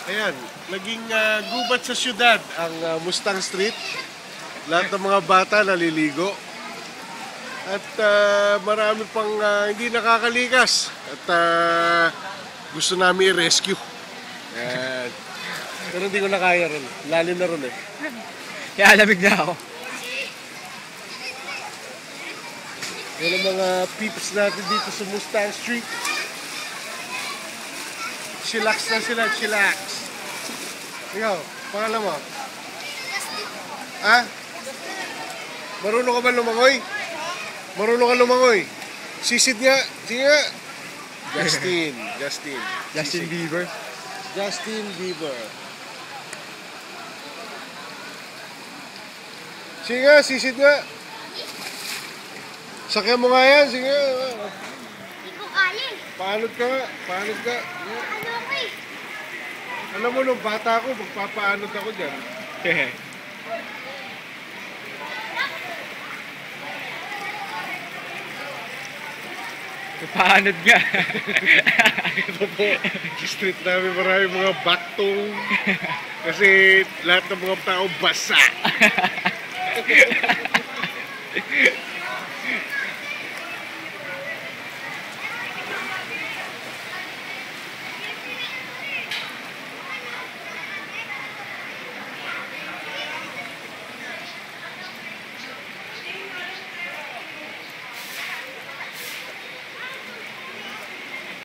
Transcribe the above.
Ayan, naging gubat sa syudad ang Mustang Street. Lahat ng mga bata naliligo. At marami pang hindi nakakalikas. At gusto namin i-rescue. Ayan. Pero hindi ko na kaya ron. Lalim na ron eh. Kaya alamig na ako. Yan ang mga peeps natin dito sa Mustang Street. Chillax na sila, chillax. Ikaw, pangalan mo? Ha? Marunong ka ba lumangoy? Marunong ka lumangoy? Sisid nga. Sige nga. Justin Bieber. Justin Bieber. Sige nga, sisid nga. Sakyan mo nga yan. Sige nga. Hindi ko kaya eh. Paanod ka nga. Paanod ka. Ano ako eh. Alam mo, nung bata ako, magpapaanod ako dyan. Paanod nga. Ito po, street namin marami mga baktong. Kasi lahat ng mga tao basa.